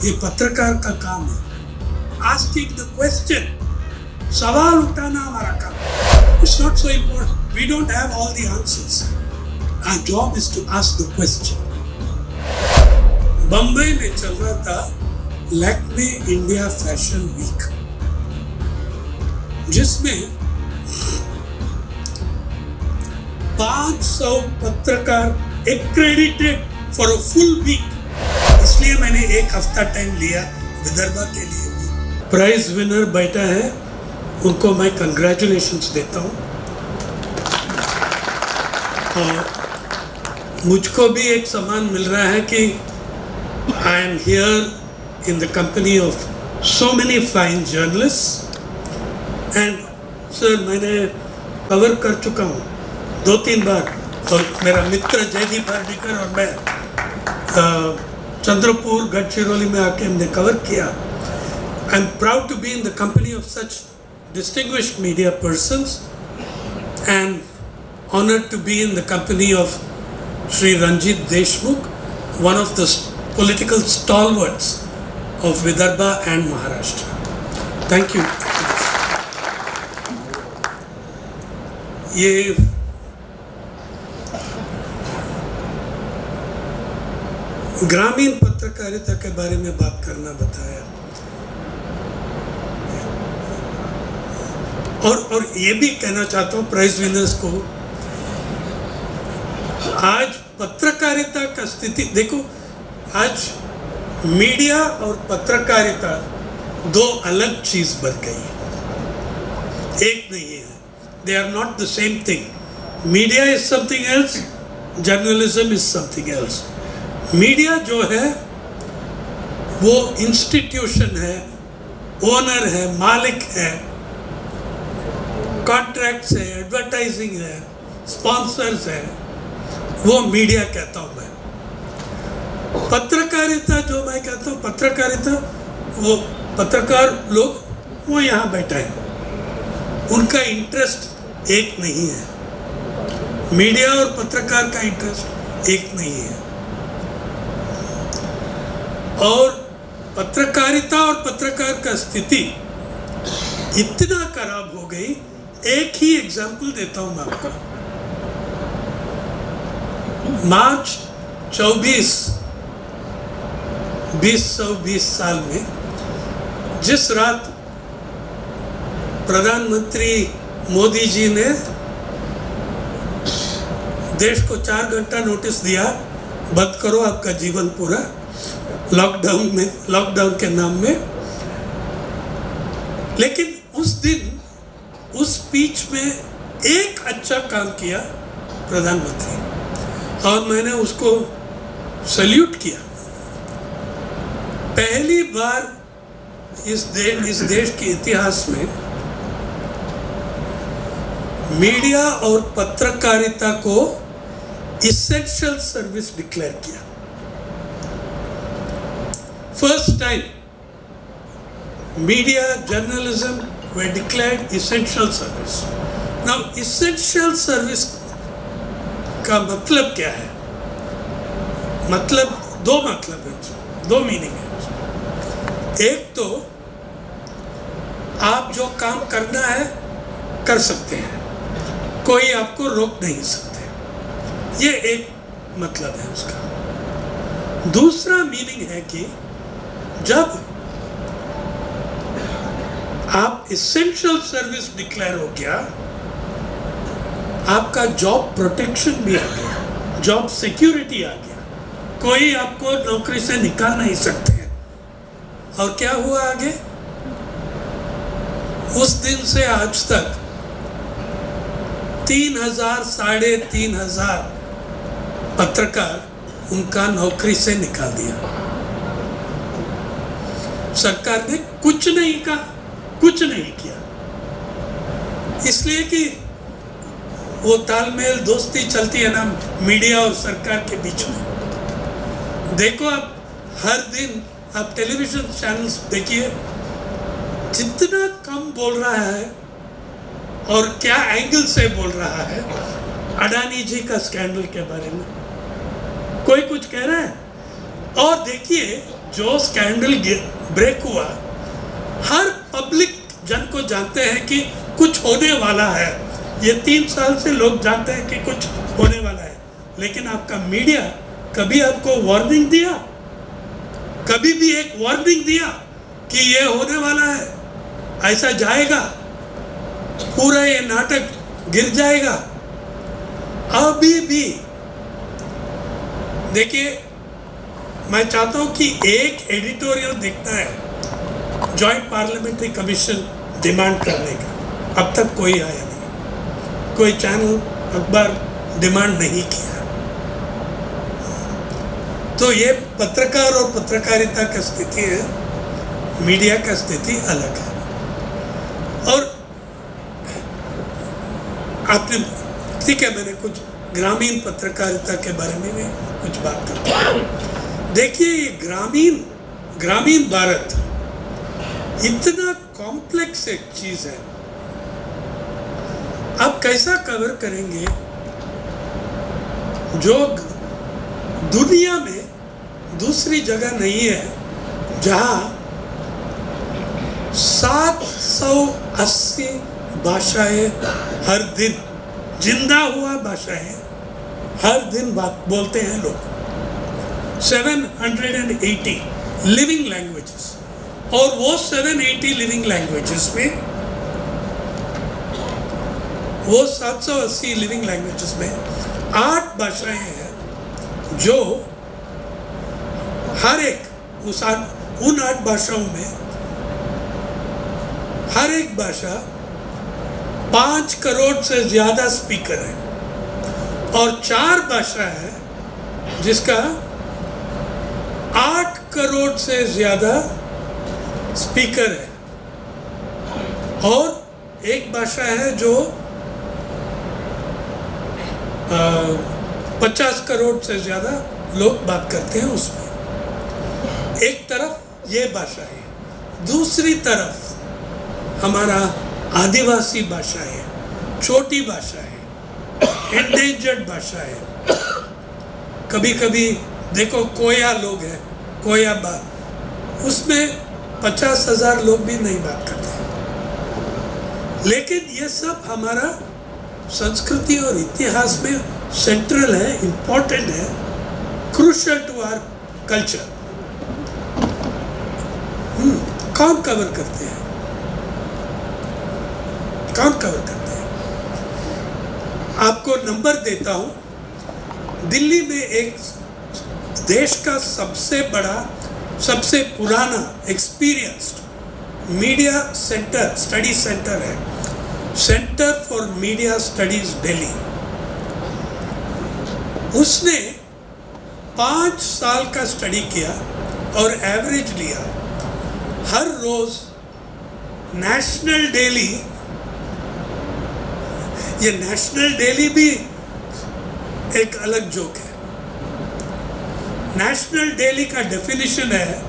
ये पत्रकार का काम है। आस्किंग द क्वेश्चन, सवाल उठाना हमारा काम है। It's not so important, we don't have all the answers, our job is to ask the question. Bombay में चल रहा था लैक्मे इंडिया फैशन वीक, जिसमें 500 पत्रकार accredited for a full week. इसलिए मैंने एक हफ्ता टाइम लिया विदर्भा के लिए भी। प्राइज विनर बैठा है, उनको मैं कंग्रेचुलेशंस देता हूँ। और मुझको भी एक सम्मान मिल रहा है कि I am here in the company of so many fine journalist. And sir, मैंने कवर कर चुका हूँ 2-3 बार, और मेरा मित्र जयदीप हार्डिकर और मैं चंद्रपुर गढ़चिरौली में आके हमने कवर किया। I am proud to be in the company of such distinguished media persons and honoured to be in the company of Shri Ranjit Deshmukh, one of the political stalwarts of Vidarbha and Maharashtra. Thank you. ये ग्रामीण पत्रकारिता के बारे में बात करना बताया, और ये भी कहना चाहता हूँ प्राइज विनर्स को, आज पत्रकारिता का स्थिति देखो। आज मीडिया और पत्रकारिता दो अलग चीज बन गई, एक नहीं है। They are not the same thing. Media is something else, journalism is something else. Media जो है वो इंस्टीट्यूशन है, ओनर है, मालिक है, कॉन्ट्रैक्ट्स है, एडवर्टाइजिंग है, स्पॉन्सर्स है, वो मीडिया कहता हूं मैं। पत्रकारिता जो मैं कहता हूँ, पत्रकारिता वो पत्रकार लोग वो यहाँ बैठे हैं, उनका इंटरेस्ट एक नहीं है। मीडिया और पत्रकार का इंटरेस्ट एक नहीं है। और पत्रकारिता और पत्रकार का स्थिति इतना खराब हो गई। एक ही एग्जाम्पल देता हूँ मैं आपको। मार्च 2020 साल में जिस रात प्रधानमंत्री मोदी जी ने देश को 4 घंटा नोटिस दिया, बंद करो आपका जीवन पूरा लॉकडाउन के नाम में, लेकिन उस दिन उस स्पीच में एक अच्छा काम किया प्रधानमंत्री, और मैंने उसको सैल्यूट किया। पहली बार इस देश के इतिहास में मीडिया और पत्रकारिता को इसेंशियल सर्विस डिक्लेयर किया। फर्स्ट टाइम मीडिया, जर्नलिज्म वे declared essential service. Now essential service का मतलब क्या है? दो मतलब है, दो मीनिंग है। एक तो आप जो काम करना है कर सकते हैं, कोई आपको रोक नहीं सकते, ये एक मतलब है उसका। दूसरा मीनिंग है कि जब आप इसेंशियल सर्विस डिक्लेयर हो गया, आपका जॉब प्रोटेक्शन भी आ गया, जॉब सिक्योरिटी आ गया, कोई आपको नौकरी से निकाल नहीं सकते। और क्या हुआ आगे? उस दिन से आज तक 3,000-3,500 पत्रकार उनका नौकरी से निकाल दिया। सरकार ने कुछ नहीं कहा, कुछ नहीं किया, इसलिए कि वो तालमेल, दोस्ती चलती है ना मीडिया और सरकार के बीच में। देखो आप हर दिन आप टेलीविजन चैनल्स देखिए, जितना कम बोल रहा है और क्या एंगल से बोल रहा है। अडानी जी का स्कैंडल के बारे में कोई कुछ कह रहा है, और देखिए जो स्कैंडल ब्रेक हुआ, हर पब्लिक जन को जानते हैं कि कुछ होने वाला है। ये 3 साल से लोग जानते हैं कि कुछ होने वाला है, लेकिन आपका मीडिया कभी आपको वार्निंग दिया? कभी भी एक वार्निंग दिया कि ये होने वाला है, ऐसा जाएगा, पूरा ये नाटक गिर जाएगा? अभी भी देखिए, मैं चाहता हूं कि एक एडिटोरियल दिखता है जॉइंट पार्लियामेंट्री कमीशन डिमांड करने का, अब तक कोई आया नहीं, कोई चैनल अखबार डिमांड नहीं किया। तो ये पत्रकार और पत्रकारिता की स्थिति है, मीडिया का स्थिति अलग है। और आपने, ठीक है, मैंने कुछ ग्रामीण पत्रकारिता के बारे में भी कुछ बात करता हूँ। देखिए, ये ग्रामीण भारत इतना कॉम्प्लेक्स एक चीज है। आप कैसा कवर करेंगे जो दुनिया में दूसरी जगह नहीं है, जहां 780 भाषाएं हर दिन, जिंदा हुआ भाषाएं हर दिन बात बोलते हैं लोग। 780 लिविंग लैंग्वेजेस, और वो 780 लिविंग लैंग्वेजेस में, वो 780 लिविंग लैंग्वेजेस में 8 भाषाएं हैं जो हर एक उन 8 भाषाओं में हर एक भाषा 5 करोड़ से ज्यादा स्पीकर है, और 4 भाषा है जिसका 8 करोड़ से ज्यादा स्पीकर है, और एक भाषा है जो 50 करोड़ से ज्यादा लोग बात करते हैं उसमें। एक तरफ ये भाषा है, दूसरी तरफ हमारा आदिवासी भाषा है, छोटी भाषा है, एंडेंजर्ड भाषा है। कभी कभी देखो, कोया लोग हैं, कोया बात, उसमें 50,000 लोग भी नहीं बात करते। लेकिन ये सब हमारा संस्कृति और इतिहास में सेंट्रल है, इम्पोर्टेंट है, क्रूशियल टू आवर कल्चर। कौन कवर करते हैं? कौन कवर करते हैं? आपको नंबर देता हूं। दिल्ली में एक देश का सबसे बड़ा, सबसे पुराना, experienced media center, study center है, center for media studies Delhi. उसने 5 साल का स्टडी किया और एवरेज लिया। हर रोज नेशनल डेली, ये नेशनल डेली भी एक अलग जोक है। नेशनल डेली का डेफिनेशन है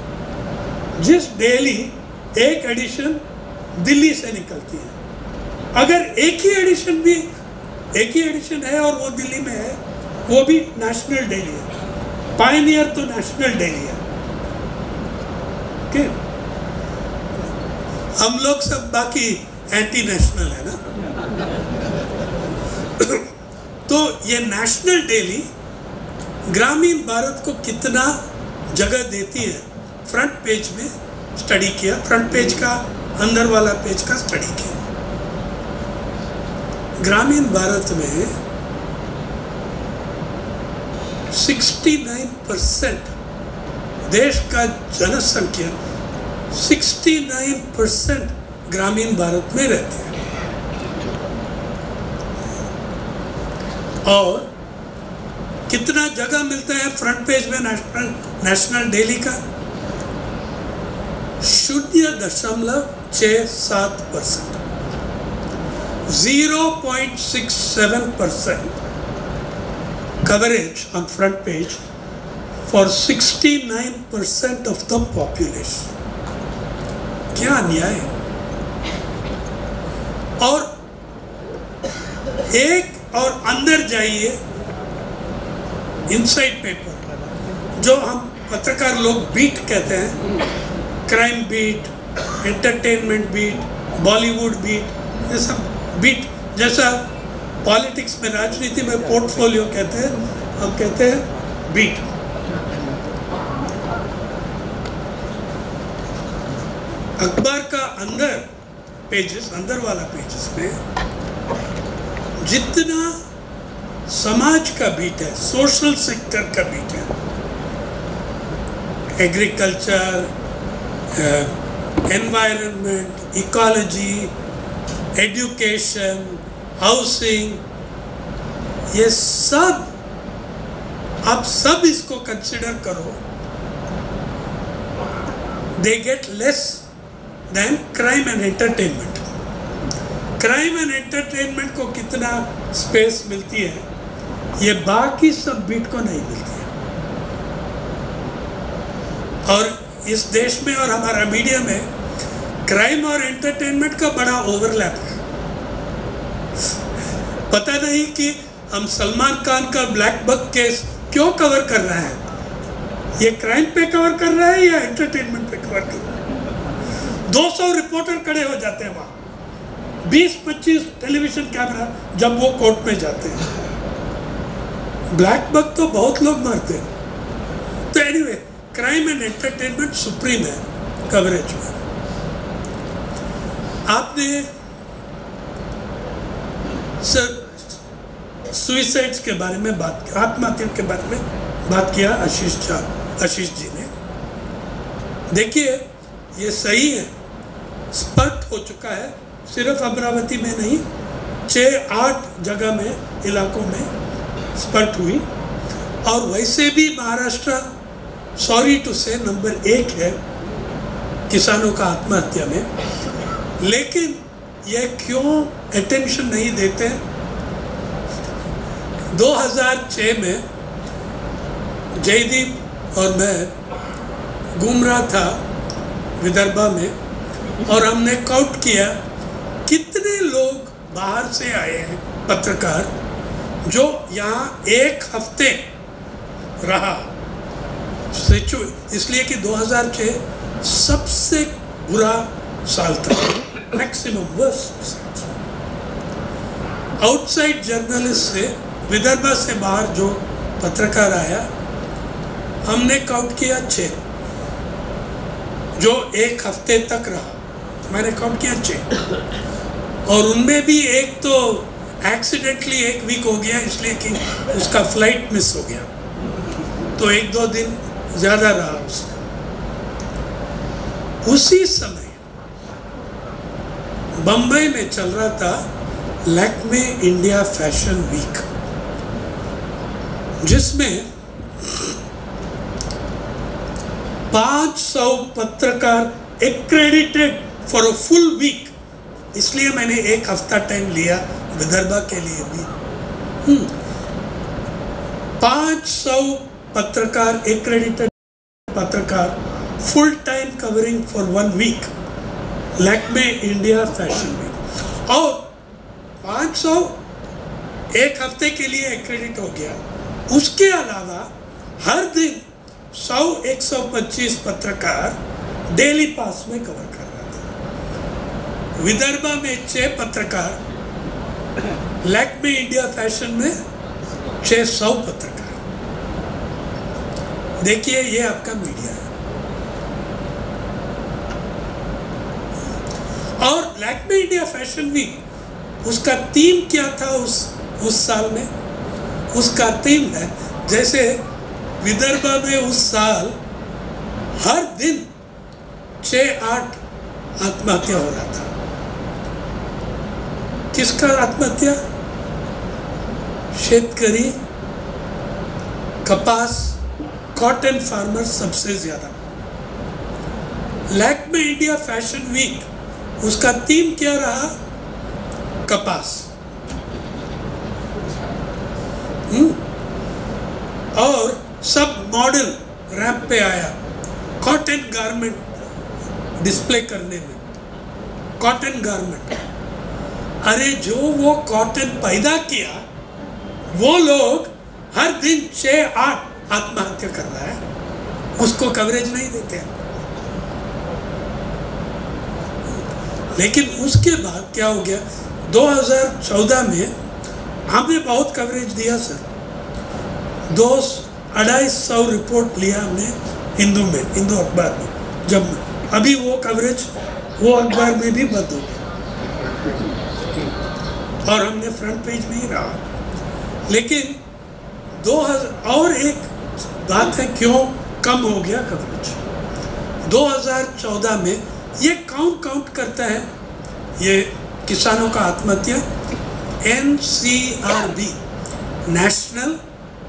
जिस डेली एक एडिशन दिल्ली से निकलती है। अगर एक ही एडिशन है और वो दिल्ली में है, वो भी नेशनल डेली है। पायनियर तो नेशनल डेली है। okay? हम लोग सब बाकी एंटी नेशनल है ना। तो ये नेशनल डेली ग्रामीण भारत को कितना जगह देती है, फ्रंट पेज में स्टडी किया, फ्रंट पेज का अंदर वाला पेज का स्टडी किया। ग्रामीण भारत में 69% देश का जनसंख्या 69% ग्रामीण भारत में रहते हैं। और कितना जगह मिलता है फ्रंट पेज में नेशनल डेली का? 0.67%, 0.67% coverage on front page for 69% of the population. क्या अन्याय है। और एक और अंदर जाइए, इनसाइड पेपर जो हम पत्रकार लोग बीट कहते हैं, crime beat, entertainment beat, Bollywood beat, ये सब बीट। जैसा पॉलिटिक्स में, राजनीति में पोर्टफोलियो कहते हैं, हम कहते हैं बीट। अखबार का अंदर पेजेस, अंदर वाला पेजेस में जितना समाज का बीट है, सोशल सेक्टर का बीट है, agriculture, environment, ecology, education, housing, ये सब, आप सब इसको कंसिडर करो, they get less than crime and entertainment. Crime and entertainment को कितना स्पेस मिलती है, ये बाकी सब बीट को नहीं मिलती है। और इस देश में और हमारा मीडिया में क्राइम और एंटरटेनमेंट का बड़ा ओवरलैप है। पता नहीं कि हम सलमान खान का ब्लैक बक केस क्यों कवर कर रहे हैं, ये क्राइम पे कवर कर रहा है या एंटरटेनमेंट पे कवर कर रहा है। 200 रिपोर्टर खड़े हो जाते हैं वहां, 20-25 टेलीविजन कैमरा जब वो कोर्ट में जाते हैं। ब्लैक बक तो बहुत लोग मारते हैं। तो anyway, crime and entertainment supreme है कवरेज में। आपने सर सुइसाइड्स के बारे में बात किया, आत्महत्या के बारे में बात किया आशीष जी ने। देखिए, ये सही है, स्पष्ट हो चुका है, सिर्फ अमरावती में नहीं, 6-8 जगह में, इलाकों में स्पष्ट हुई। और वैसे भी महाराष्ट्र, सॉरी टू से, नंबर 1 है किसानों का आत्महत्या में। लेकिन ये क्यों अटेंशन नहीं देते? 2006 में जयदीप और मैं घूम रहा था विदर्भा में, और हमने काउंट किया कितने लोग बाहर से आए हैं पत्रकार, जो यहाँ 1 हफ्ते रहा। इसलिए कि 2006 सबसे बुरा साल था, मैक्सिमम वर्स्ट। आउटसाइड जर्नलिस्ट से, विदर्भा से बाहर जो पत्रकार आया, हमने काउंट किया 6, जो 1 हफ्ते तक रहा। मैंने काउंट किया 6, और उनमें भी एक तो एक्सीडेंटली 1 वीक हो गया, इसलिए कि उसका फ्लाइट मिस हो गया, तो 1-2 दिन ज़्यादा रहा उसका। उसी समय बम्बई में चल रहा था लैक्मे इंडिया फैशन वीक, जिसमें 500 पत्रकार accredited for a full week. इसलिए मैंने 1 हफ्ता टाइम लिया विदर्भा के लिए भी। 500 पत्रकार, एक्रेडिटेड पत्रकार, full time covering for 1 week, Lakme India fashion week. और 500 1 हफ्ते के लिए एक्रेडिट हो गया। उसके अलावा हर दिन 100-125 पत्रकार डेली पास में कवर कर रहा था। विदर्भा में 6 पत्रकार, लैक्मे इंडिया फैशन में 600 पत्रकार। देखिए, ये आपका मीडिया है। और लैक्मे इंडिया फैशन वीक, उसका थीम क्या था उस साल में? उसका थीम है, जैसे विदर्भा में उस साल हर दिन 6-8 आत्महत्या हो रहा था। किसका आत्महत्या? शेतकरी, कपास, कॉटन फार्मर सबसे ज्यादा। लैक्मे इंडिया फैशन वीक, उसका थीम क्या रहा? कपास। और सब मॉडल रैंप पे आया कॉटन गारमेंट डिस्प्ले करने में। कॉटन गारमेंट, अरे जो वो कॉटन पैदा किया, वो लोग हर दिन 6-8 आत्महत्या कर रहा है। उसको कवरेज नहीं देते हैं। लेकिन उसके बाद क्या हो गया, 2014 में हमने बहुत कवरेज दिया सर, 200-250 रिपोर्ट लिया हमने हिंदू अखबार में। जब अभी वो कवरेज वो अखबार में भी बंद हो गया और हमने फ्रंट पेज में ही रहा। लेकिन 2000 और एक बात है क्यों कम हो गया कवरेज। 2014 में ये काउंट करता है, ये किसानों का आत्महत्या, NCRB national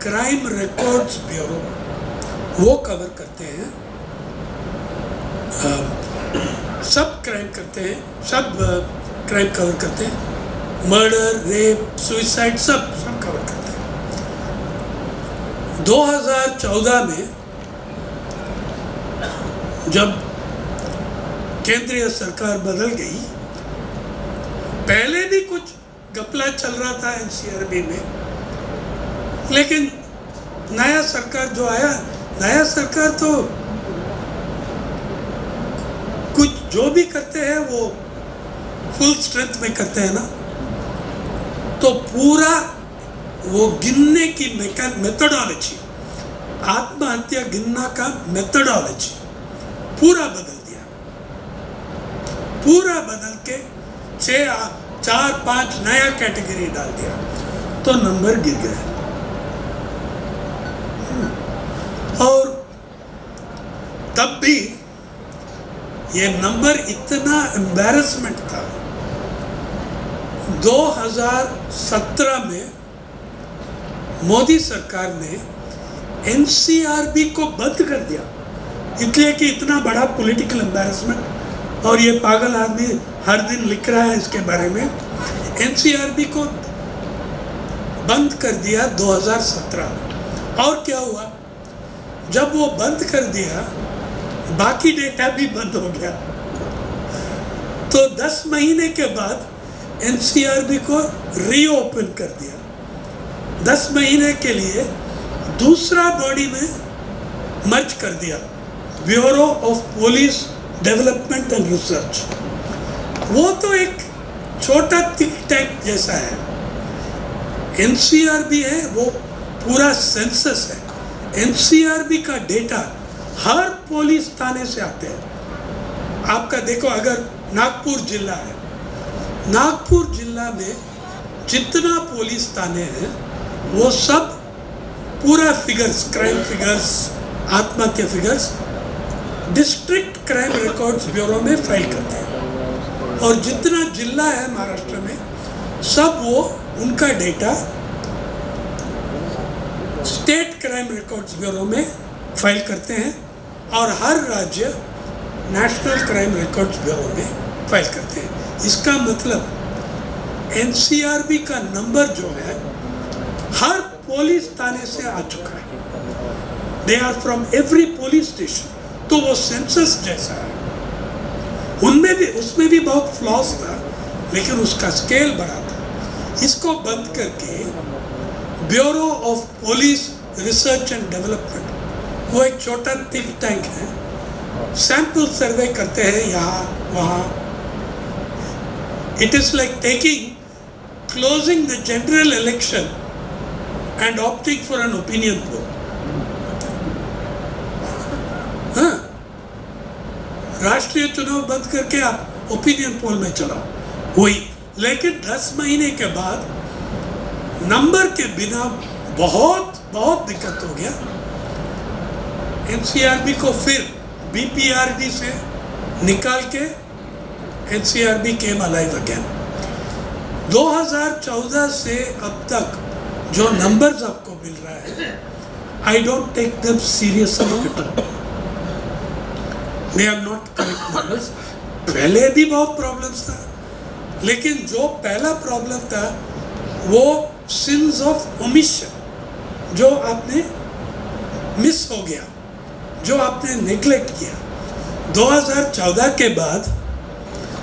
crime records bureau वो कवर करते हैं, सब क्राइम करते हैं, सब क्राइम कवर करते हैं, मर्डर, रेप, सुसाइड सब कवर करते हैं। 2014 में जब केंद्रीय सरकार बदल गई, पहले भी कुछ घपला चल रहा था NCRB में, लेकिन नया सरकार जो आया, नया सरकार तो कुछ जो भी करते हैं वो फुल स्ट्रेंथ में करते हैं ना, तो पूरा वो गिनने की मेथोडोलॉजी, आत्महत्या गिनना का मेथोडोलॉजी पूरा बदल दिया, पूरा बदल के 4-5 नया कैटेगरी डाल दिया, तो नंबर गिर गए। और तब भी ये नंबर इतना एम्बैरेसमेंट था। 2017 में मोदी सरकार ने NCRB को बंद कर दिया, इसलिए कि इतना बड़ा पॉलिटिकल एम्बैरेसमेंट, और ये पागल आदमी हर दिन लिख रहा है इसके बारे में। NCRB को बंद कर दिया 2017 में। और क्या हुआ, जब वो बंद कर दिया बाकी डेटा भी बंद हो गया, तो 10 महीने के बाद NCRB को रीओपन कर दिया। 10 महीने के लिए दूसरा बॉडी में मर्ज कर दिया, bureau of police development and research. वो तो एक छोटा थिंक टैंक जैसा है, NCRB है वो पूरा सेंसस है। NCRB का डेटा हर पुलिस थाने से आते हैं। आपका देखो, अगर नागपुर जिला है, नागपुर जिला में जितना पुलिस थाने हैं वो सब पूरा फिगर्स, क्राइम फिगर्स, आत्महत्या figures district crime records bureau में फाइल करते हैं। और जितना जिला है महाराष्ट्र में, सब वो उनका data state crime records bureau में फाइल करते हैं, और हर राज्य नेशनल क्राइम रिकॉर्ड्स ब्यूरो में फाइल करते हैं। इसका मतलब NCRB का नंबर जो है हर पुलिस थाने से आ चुका है। They are from every police station. तो वो सेंसस जैसा है, उसमें भी बहुत फ्लॉस था, लेकिन उसका स्केल बड़ा था। इसको बंद करके bureau of police research and development, वो एक छोटा थिंक टैंक है, सैंपल सर्वे करते हैं यहाँ वहाँ। It is like taking, closing the general election and opting for an opinion poll. हाँ, राष्ट्रीय चुनाव बंद करके आप ओपिनियन पोल में चलाओ वही। लेकिन 10 महीने के बाद नंबर के बिना बहुत दिक्कत हो गया। NCRB को फिर BPRD से निकाल के NCRB केम अलाइव अगेन। 2014 से अब तक जो नंबर्स आपको मिल रहा है, I don't take them seriously. They are not correct numbers. पहले भी बहुत प्रॉब्लम्स था, लेकिन जो पहला प्रॉब्लम था वो सिंस ऑफ ओमिशन, जो आपने मिस हो गया, जो आपने नेग्लेक्ट किया। 2014 के बाद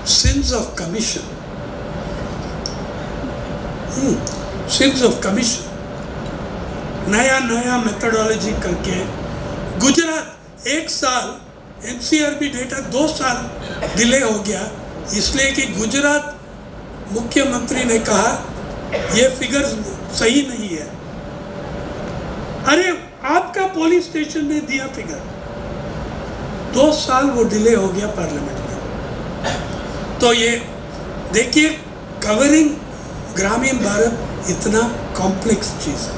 since of commission, since of commission, नया मेथोडोलॉजी करके गुजरात, 1 साल एनसीआरबी डेटा 2 साल डिले हो गया, इसलिए कि गुजरात मुख्यमंत्री ने कहा ये फिगर सही नहीं है। अरे आपका पुलिस स्टेशन ने दिया फिगर, 2 साल वो डिले हो गया पार्लियामेंट में। तो ये देखिए, कवरिंग ग्रामीण भारत इतना कॉम्प्लेक्स चीज है।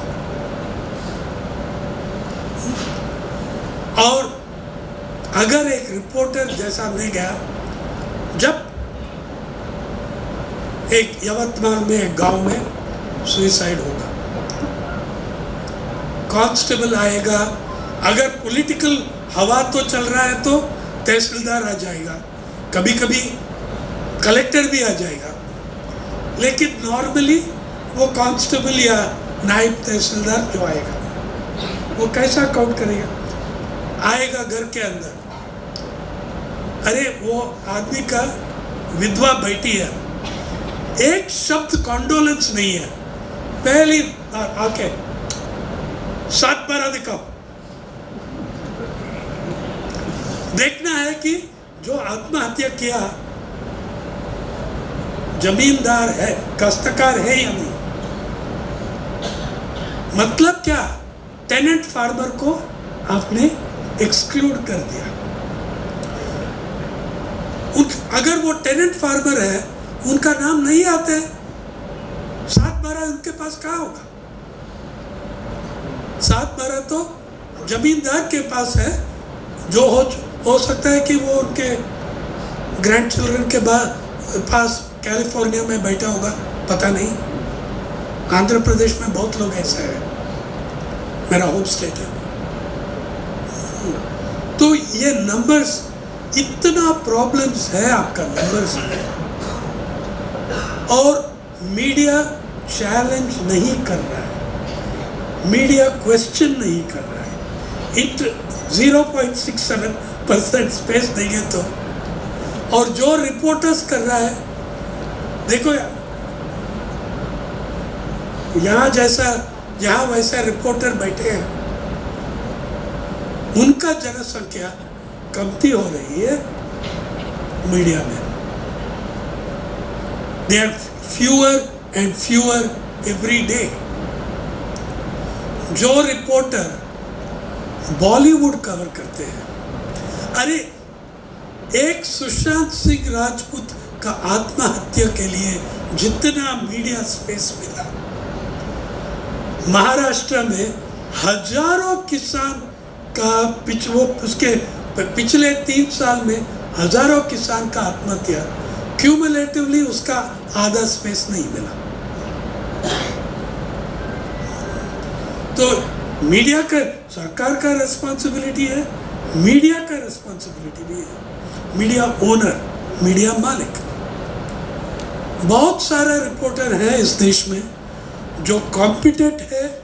और अगर एक रिपोर्टर जैसा मैं गया, जब एक यवतमाल में एक गांव में सुसाइड होगा, कांस्टेबल आएगा, अगर पॉलिटिकल हवा तो चल रहा है तो तहसीलदार आ जाएगा, कभी कभी कलेक्टर भी आ जाएगा, लेकिन नॉर्मली वो कांस्टेबल या नायब तहसीलदार जो आएगा वो कैसा काउंट करेगा? आएगा घर के अंदर, अरे वो आदमी का विधवा बैठी है, एक शब्द कॉन्डोलेंस नहीं है, पहली बार आके 7-12 दिखाओ। देखना है कि जो आत्महत्या किया जमींदार है, काश्तकार है या नहीं। मतलब क्या? टेनेंट फार्मर को आपने एक्सक्लूड कर दिया। अगर वो टेनेंट फार्मर है, उनका नाम नहीं आता है, 7-12 उनके पास कहाँ होगा? 7-12 तो जमींदार के पास है, जो हो सकता है कि वो उनके ग्रैंड चिल्ड्रन के पास कैलिफोर्निया में बैठा होगा, पता नहीं। आंध्र प्रदेश में बहुत लोग ऐसे हैं, मेरा होम स्टेट है। तो ये नंबर्स, इतना प्रॉब्लम्स है आपका नंबर्स में, और मीडिया चैलेंज नहीं कर रहा है, मीडिया क्वेश्चन नहीं कर रहा है। 0.67% स्पेस देंगे तो, और जो रिपोर्टर्स कर रहा है, देखो यहाँ वैसा रिपोर्टर बैठे हैं, उनका जनसंख्या कमती हो रही है मीडिया में। They are fewer and fewer every day. जो रिपोर्टर बॉलीवुड कवर करते हैं, अरे एक सुशांत सिंह राजपूत का आत्महत्या के लिए जितना मीडिया स्पेस मिला, महाराष्ट्र में हजारों किसान का उसके पिछले 3 साल में हजारों किसान का आत्महत्या, क्यूमुलेटिवली उसका आधा स्पेस नहीं मिला। तो मीडिया का, सरकार का रिस्पॉन्सिबिलिटी है, मीडिया का रिस्पॉन्सिबिलिटी भी है, मीडिया ओनर, मीडिया मालिक। बहुत सारे रिपोर्टर हैं इस देश में जो कॉम्पिटेंट है,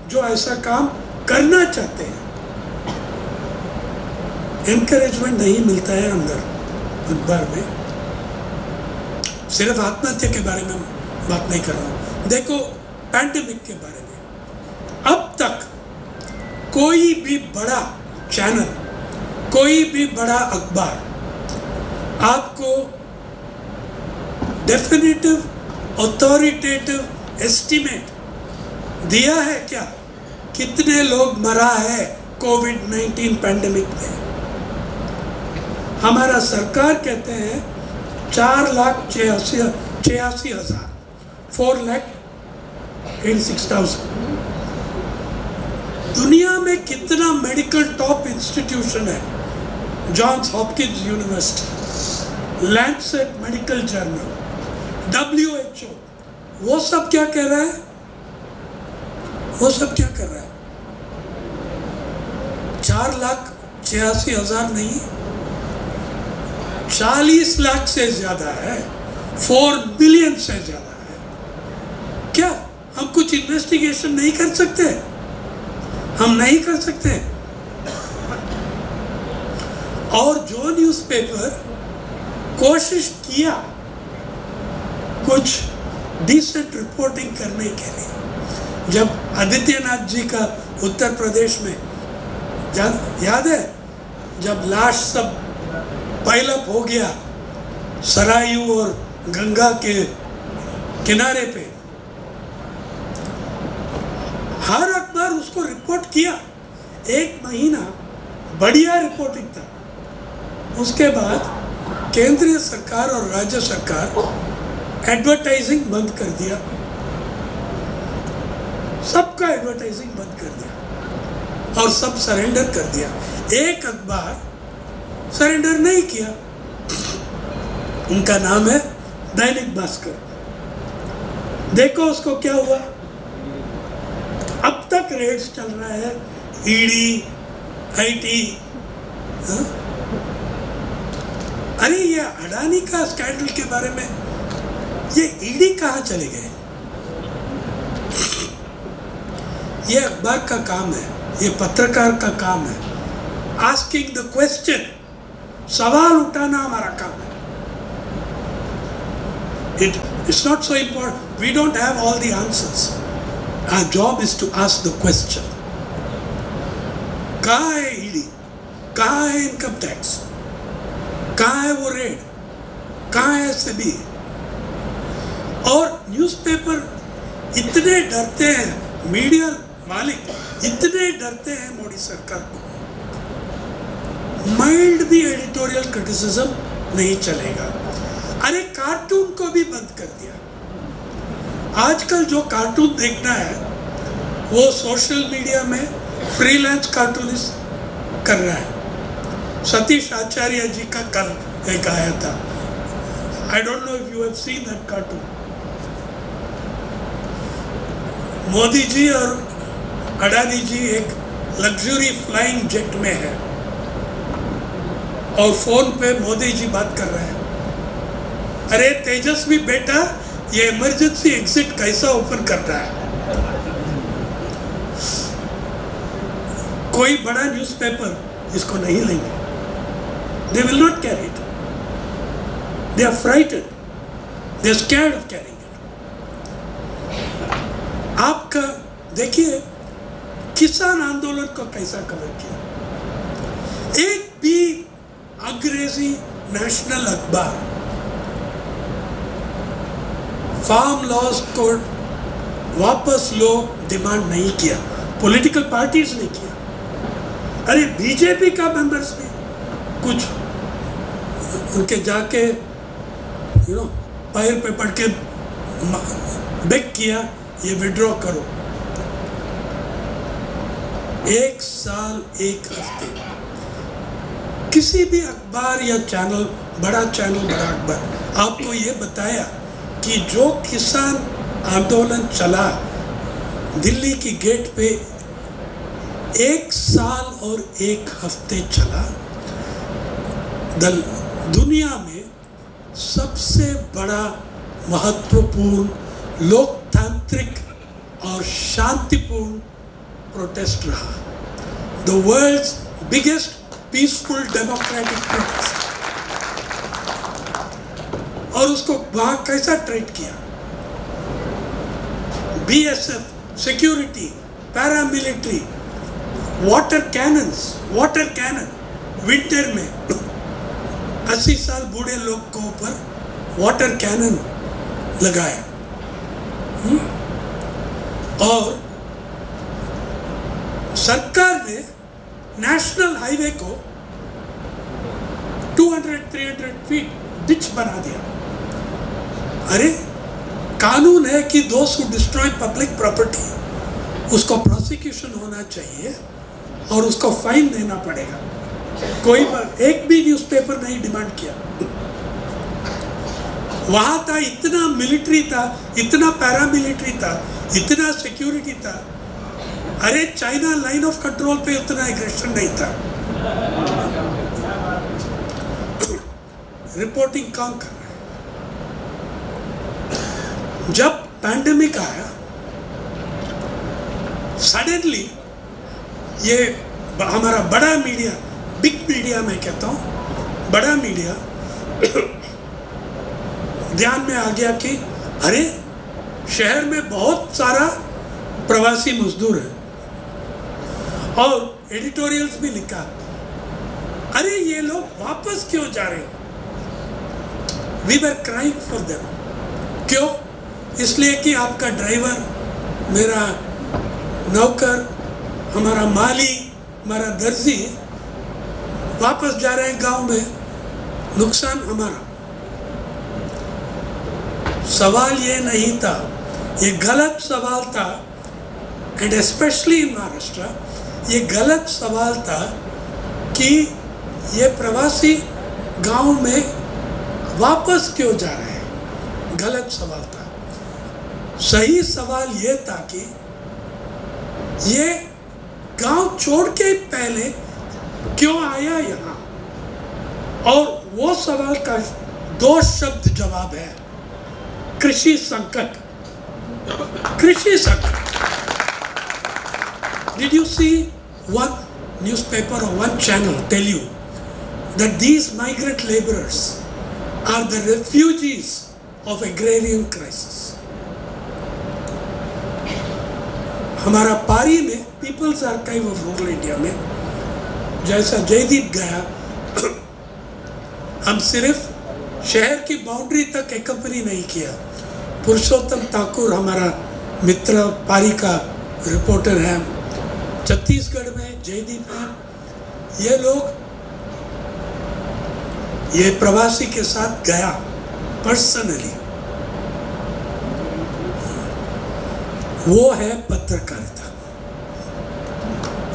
जो ऐसा काम करना चाहते हैं, एनकरेजमेंट नहीं मिलता है अंदर अखबार में। सिर्फ आत्महत्या के बारे में बात नहीं कर रहा हूँ, देखो पैंडेमिक के बारे में अब तक कोई भी बड़ा चैनल, कोई भी बड़ा अखबार आपको डेफिनेटिव ऑथोरिटेटिव एस्टिमेट दिया है क्या? कितने लोग मरा है कोविड-19 पैंडेमिक में? हमारा सरकार कहते हैं 4,86,000, 4,86,000। दुनिया में कितना मेडिकल टॉप इंस्टीट्यूशन है? Johns Hopkins university, Lancet medical journal, WHO, वो सब क्या कह रहा है? वो सब क्या कर रहा है? 4,86,000 नहीं, 40 लाख से ज्यादा है, 4 बिलियन से ज्यादा है। क्या हम कुछ इन्वेस्टिगेशन नहीं कर सकते? हम नहीं कर सकते। और जो न्यूज़पेपर कोशिश किया कुछ डिसेंट रिपोर्टिंग करने के लिए, जब आदित्यनाथ जी का उत्तर प्रदेश में याद है जब लाश सब पाइलअप हो गया सरायू और गंगा के किनारे पे, हर अखबार उसको रिपोर्ट किया, 1 महीना बढ़िया रिपोर्टिंग था। उसके बाद केंद्रीय सरकार और राज्य सरकार एडवर्टाइजिंग बंद कर दिया, सबका एडवर्टाइजिंग बंद कर दिया और सब सरेंडर कर दिया। एक अखबार सरेंडर नहीं किया, उनका नाम है दैनिक भास्कर। देखो उसको क्या हुआ, अब तक रेड्स चल रहा है, ईडी, आईटी। अरे ये अडानी का स्कैंडल के बारे में ये ईडी कहाँ चले गए? ये अखबार का काम है, ये पत्रकार का काम है, आस्किंग द क्वेश्चन, सवाल उठाना हमारा काम है। It's not so important. We don't have all the answers. Our job is to ask the question. कहाँ है ईडी, कहाँ है इनकम टैक्स, कहाँ है वो रेड, कहाँ है सेबी? और न्यूज़पेपर इतने डरते हैं, मीडिया मालिक इतने डरते हैं मोदी सरकार को, माइल्ड भी एडिटोरियल क्रिटिसिज्म नहीं चलेगा। अरे कार्टून को भी बंद कर दिया। आजकल जो कार्टून देखना है वो सोशल मीडिया में फ्रीलांस कार्टूनिस्ट कर रहा है। सतीश आचार्य जी का कल एक आया था, I don't know if you have seen that cartoon. Modi ji और अडानी जी एक लग्जरी फ्लाइंग जेट में है और फोन पे मोदी जी बात कर रहे हैं। अरे तेजस्वी बेटा, ये इमरजेंसी एग्जिट कैसा ओपन कर रहा है? कोई बड़ा न्यूज़पेपर इसको नहीं लेंगे, they will not carry it, they are frightened, they are scared of carrying it। आपका देखिए किसान आंदोलन को कैसा कवर किया, एक भी अंग्रेजी नेशनल अखबार फार्म लॉज को वापस लो डिमांड नहीं किया, पॉलिटिकल पार्टीज ने किया। अरे बीजेपी का मेंबर्स भी कुछ उनके जाके पैर पे पड़ के बेग किया, ये विड्रॉ करो। 1 साल 1 हफ्ते किसी भी अखबार या चैनल, बड़ा अखबार आपको ये बताया कि जो किसान आंदोलन चला दिल्ली की गेट पे 1 साल और 1 हफ्ते चला, दुनिया में सबसे बड़ा महत्वपूर्ण लोकतांत्रिक और शांतिपूर्ण प्रोटेस्ट रहा, the world's biggest peaceful democratic protest. और उसको वहां कैसा ट्रीट किया, BSF, security, paramilitary, water cannon winter में 80 साल बूढ़े लोग को ऊपर वाटर कैनन लगाया। और सरकार ने नेशनल हाईवे को 200-300 फीट डिच बना दिया। अरे कानून है कि दोस्त हु डिस्ट्रॉय पब्लिक प्रॉपर्टी, उसको प्रोसिक्यूशन होना चाहिए और उसको फाइन देना पड़ेगा। कोई एक भी न्यूज़पेपर नहीं डिमांड किया। वहां था, इतना मिलिट्री था, इतना पैरामिलिट्री था, इतना सिक्योरिटी था। अरे चाइना लाइन ऑफ कंट्रोल पे उतना एग्रेशन नहीं था। रिपोर्टिंग कौन कर रहा है? जब पैंडेमिक आया सडनली ये हमारा बड़ा मीडिया, बिग मीडिया मैं कहता हूँ, बड़ा मीडिया ध्यान में आ गया कि अरे शहर में बहुत सारा प्रवासी मजदूर है। और एडिटोरियल्स भी लिखा अरे ये लोग वापस क्यों जा रहे हैं? We were crying for them. क्यों? इसलिए कि आपका ड्राइवर, मेरा नौकर, हमारा माली, हमारा दर्जी वापस जा रहे हैं गांव में, नुकसान हमारा। सवाल ये नहीं था, ये गलत सवाल था, एंड स्पेशली इन महाराष्ट्र ये गलत सवाल था कि ये प्रवासी गांव में वापस क्यों जा रहे हैं। गलत सवाल था। सही सवाल ये था कि ये गांव छोड़ के पहले क्यों आया यहाँ, और वो सवाल का 2 शब्द जवाब है, कृषि संकट। कृषि संकट। Did you see one newspaper or one channel tell you that these migrant laborers are the refugees of agrarian crisis? हमारा पारी में people's archive of rural India में जैसा जयदीप गया, हम सिर्फ शहर की बाउंड्री तक एकम्पनी नहीं किया। पुरुषोत्तम ठाकुर हमारा मित्र पारी का रिपोर्टर है, छत्तीसगढ़ में जयदीप है, ये लोग ये प्रवासी के साथ गया पर्सनली। वो है पत्रकारिता।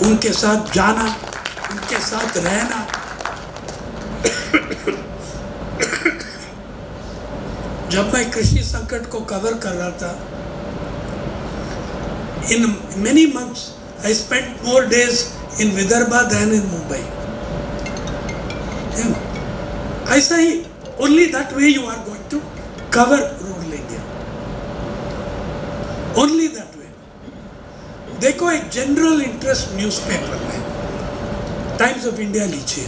उनके साथ जाना, उनके साथ रहना। जब मैं कृषि संकट को कवर कर रहा था, in many months I spent more days in Vidarbha than in Mumbai. ऐसा ही, only that way you are going to cover rural India. Only that way. देखो एक जनरल इंटरेस्ट न्यूज़पेपर में टाइम्स ऑफ इंडिया लीजिए,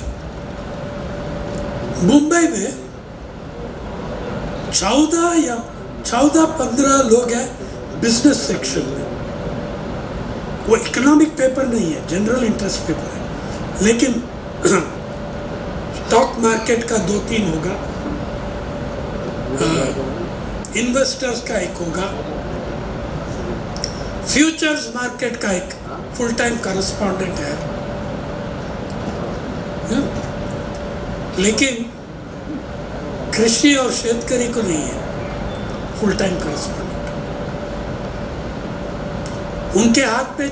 मुंबई में 14-15 लोग हैं business section में। वो इकोनॉमिक पेपर नहीं है, जनरल इंटरेस्ट पेपर है, लेकिन स्टॉक मार्केट का 2-3 होगा, इन्वेस्टर्स का एक होगा, फ्यूचर्स मार्केट का एक फुल टाइम करस्पॉन्डेंट है, लेकिन कृषि और शेतकरी को नहीं है फुल टाइम करस्पॉन्डेंट। उनके हाथ में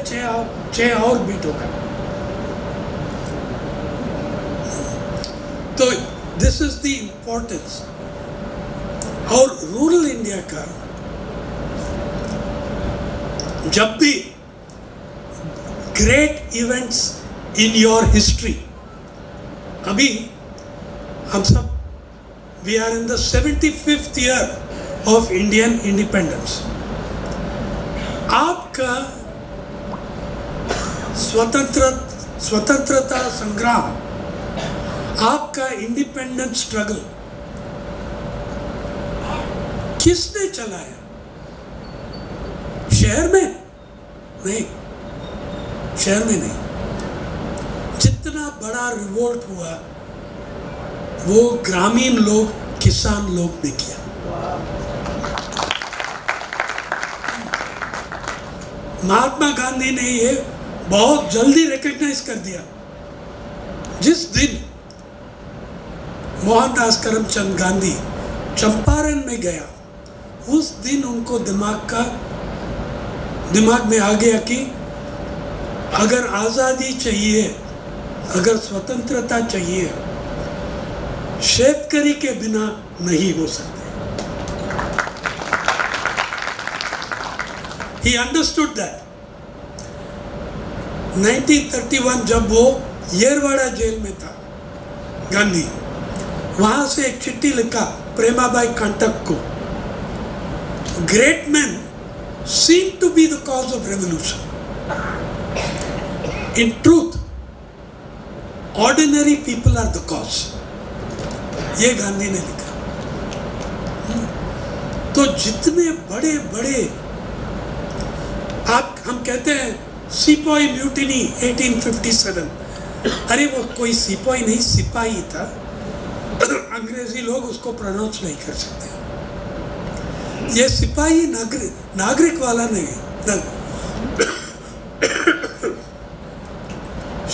6 और बीट होगा। तो दिस इज द इम्पोर्टेंस। और रूरल इंडिया का जब भी great events in your history, अभी हम सब we are in the 75th year of Indian independence. आपका स्वतंत्रता संग्राम, आपका इंडिपेंडेंस स्ट्रगल किसने चलाया? शहर में नहीं, शहर में नहीं। जितना बड़ा रिवोल्ट हुआ वो ग्रामीण लोग, किसान लोग ने किया। महात्मा गांधी ने ये बहुत जल्दी रिकॉग्नाइज कर दिया। जिस दिन मोहनदास करमचंद गांधी चंपारण में गया, उस दिन उनको दिमाग में आ गया कि अगर आज़ादी चाहिए, अगर स्वतंत्रता चाहिए, शेतकरी के बिना नहीं हो सकते। He understood that. 1931 जब वो येरवाड़ा जेल में था गांधी, वहां से एक चिट्ठी लिखा प्रेमाबाई कंटक को, great man seem to be the cause of revolution. In truth, ordinary people are the cause. ये गांधी ने लिखा। तो जितने बड़े बड़े हम कहते हैं सिपोई म्यूटिनी 1857, अरे वो कोई सिपाही नहीं, सिपाही था। अंग्रेजी लोग उसको प्रोनाउंस नहीं कर सकते। ये सिपाही नागरिक वाला नहीं,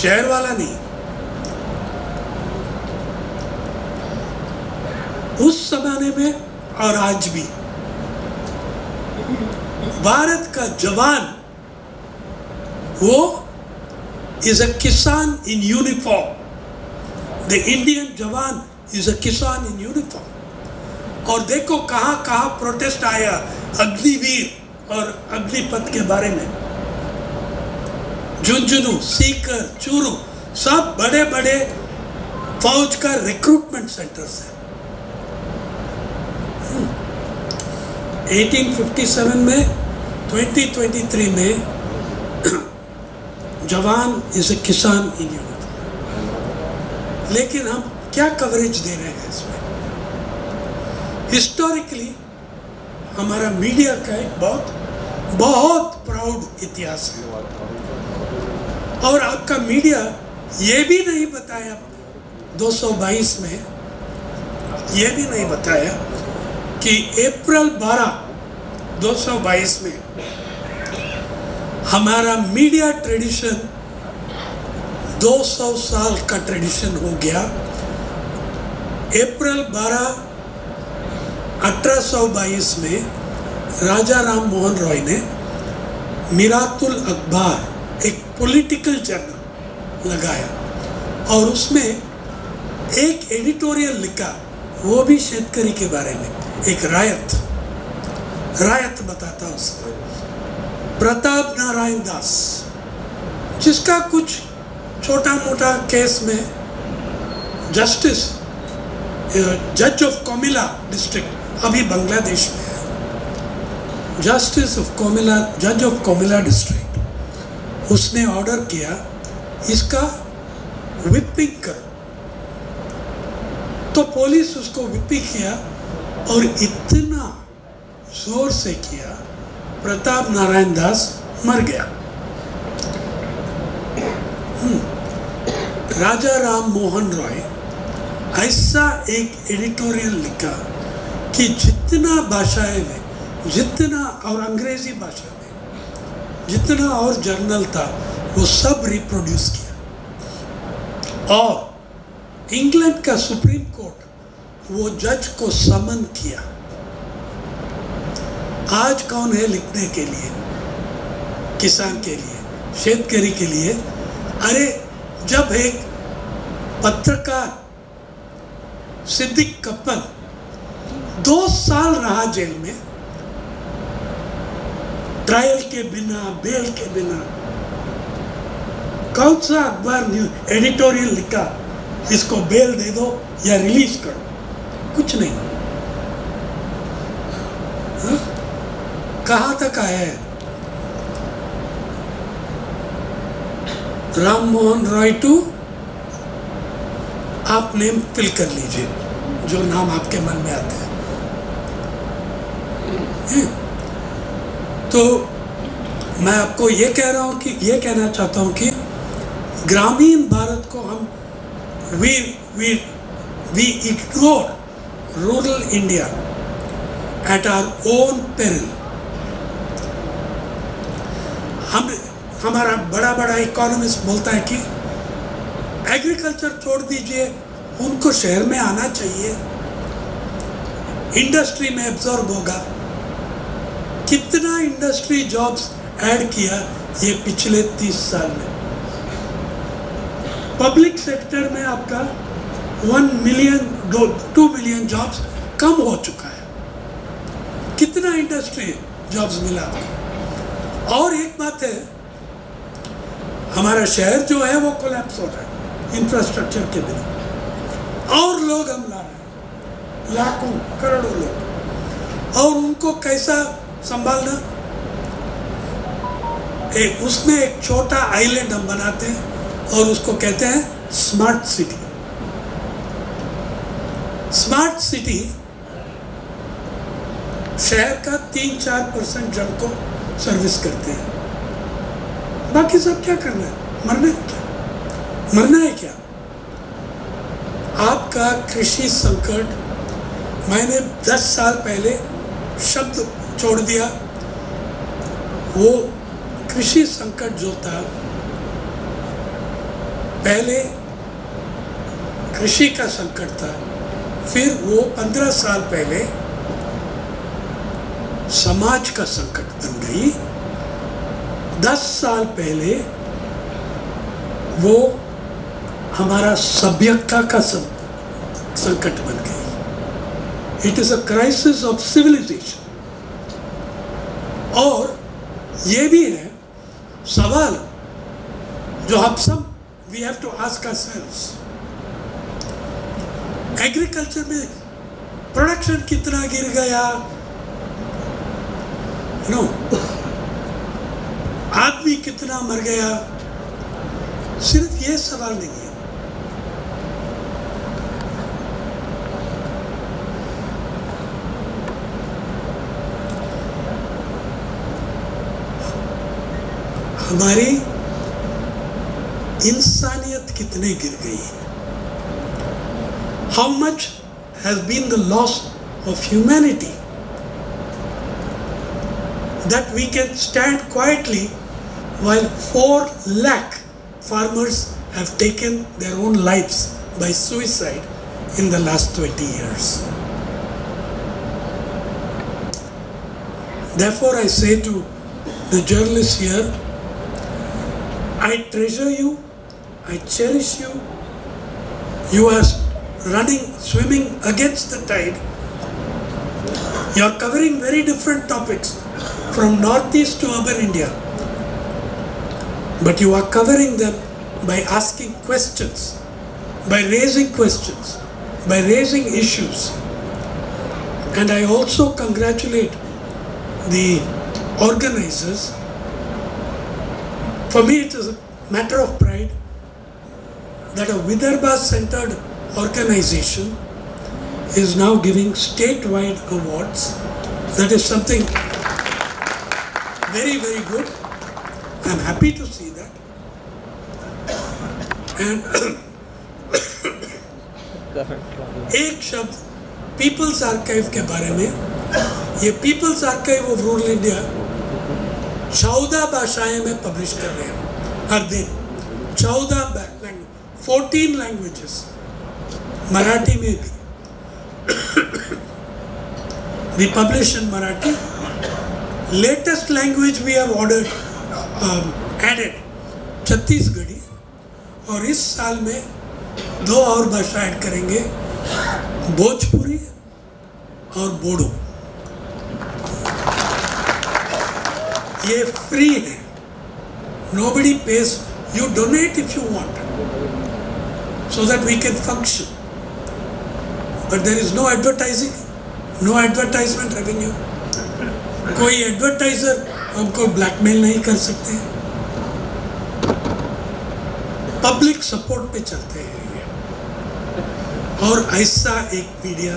शहर वाला नहीं। उस जमाने में और आज भी भारत का जवान वो is a kisan in uniform. The Indian जवान is a kisan in uniform. और देखो कहाँ कहाँ प्रोटेस्ट आया अग्निवीर और अग्निपथ के बारे में। झुंझुनू, सीकर, चूरू सब बड़े बड़े फौज का रिक्रूटमेंट सेंटर्स है। 1857 में 2023 में जवान इज ए किसान इन यूनिफॉर्म। लेकिन हम क्या कवरेज दे रहे हैं इसमें? हिस्टोरिकली हमारा मीडिया का एक बहुत प्राउड इतिहास है। और आपका मीडिया ये भी नहीं बताया 222 में, ये भी नहीं बताया कि अप्रैल 12 222 में हमारा मीडिया ट्रेडिशन 200 साल का ट्रेडिशन हो गया। अप्रैल 12 1822 में राजा राम मोहन रॉय ने मिरातुल अखबार एक पॉलिटिकल जर्नल लगाया और उसमें एक एडिटोरियल लिखा, वो भी शेतकरी के बारे में, एक रायत बताता उसमें। प्रताप नारायण दास, जिसका कुछ छोटा मोटा केस में जस्टिस जज ऑफ कोमिला डिस्ट्रिक्ट, अभी बांग्लादेश में है, जस्टिस ऑफ कोमिला, जज ऑफ कोमिला डिस्ट्रिक्ट, उसने ऑर्डर किया इसका विपिंग करो। तो पुलिस उसको विपिंग किया और इतना जोर से किया प्रताप नारायण दास मर गया। राजा राम मोहन रॉय ऐसा एक एडिटोरियल लिखा कि जितना भाषाएं में, जितना और अंग्रेजी भाषा में जितना और जर्नल था वो सब रिप्रोड्यूस किया। और इंग्लैंड का सुप्रीम कोर्ट वो जज को समन किया। आज कौन है लिखने के लिए, किसान के लिए, शेतकरी के लिए? अरे जब एक पत्रकार सिद्दीक कप्पन 2 साल रहा जेल में, ट्रायल के बिना, बेल के बिना, कौन सा अखबार एडिटोरियल लिखा इसको बेल दे दो या रिलीज करो? कुछ नहीं। हा? कहाँ तक आया है? राम मोहन रॉय टू, आप नेम फिल कर लीजिए जो नाम आपके मन में आते हैं। तो मैं आपको ये कह रहा हूँ कि ये कहना चाहता हूँ कि ग्रामीण भारत को हम we ignore rural India at our own peril. हमारा बड़ा इकोनॉमिस्ट बोलता है कि एग्रीकल्चर छोड़ दीजिए, उनको शहर में आना चाहिए, इंडस्ट्री में एब्जॉर्ब होगा। कितना इंडस्ट्री जॉब्स ऐड किया ये पिछले 30 साल में? पब्लिक सेक्टर में आपका 1 मिलियन 2 मिलियन जॉब्स कम हो चुका है। कितना इंडस्ट्री जॉब्स मिला आपको? और एक बात है, हमारा शहर जो है वो कोलैप्स हो रहा है इंफ्रास्ट्रक्चर के बिना, और लोग हम ला रहे हैं, लाखों करोड़ों लोग, और उनको कैसा संभालना? उसमें एक छोटा आइलैंड हम बनाते हैं और उसको कहते हैं स्मार्ट सिटी। स्मार्ट सिटी शहर का 3-4% जन को सर्विस करते हैं, बाकी सब क्या करना है? मरने क्या? मरना है क्या? आपका कृषि संकट, मैंने 10 साल पहले शब्द छोड़ दिया, वो कृषि संकट जो था, पहले कृषि का संकट था, फिर वो 15 साल पहले समाज का संकट बन गई, 10 साल पहले वो हमारा सभ्यता का संकट बन गई। It is a crisis of civilisation. और ये भी है सवाल जो हम सब we have to ask ourselves, agriculture में प्रोडक्शन कितना गिर गया, आदमी कितना मर गया, सिर्फ ये सवाल नहीं है। हमारी इंसानियत कितने गिर गई है, how much has been the loss of humanity, that we can stand quietly while 4 lakh farmers have taken their own lives by suicide in the last 20 years. Therefore, I say to the journalists here, I treasure you, I cherish you. You are swimming against the tide. You are covering very different topics from northeast to urban India, but you are covering them by asking questions, by raising questions, by raising issues. And I also congratulate the organizers. For me, it is a matter of pride that a Vidarbha-centered organization is now giving statewide awards. That is something very, very good. I'm happy to see that. And एक शब्द peoples archive के बारे में। ये People's archive of rural India 14 भाषाएं में publish कर रहे हैं हर दिन, 14 लैंग्वेजेस, मराठी में भी। We publish in Marathi. Latest language we have added Chhattisgarhi, और इस साल में 2 और भाषा ऐड करेंगे, भोजपुरी और बोडो। ये फ्री है, nobody pays. You donate if you want, so that we can function. But there is no advertising, no advertisement revenue. कोई एडवर्टाइजर हमको ब्लैकमेल नहीं कर सकते, पब्लिक सपोर्ट पे चलते हैं ये, और ऐसा एक मीडिया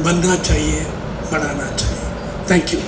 बनना चाहिए, बढ़ाना चाहिए। Thank you.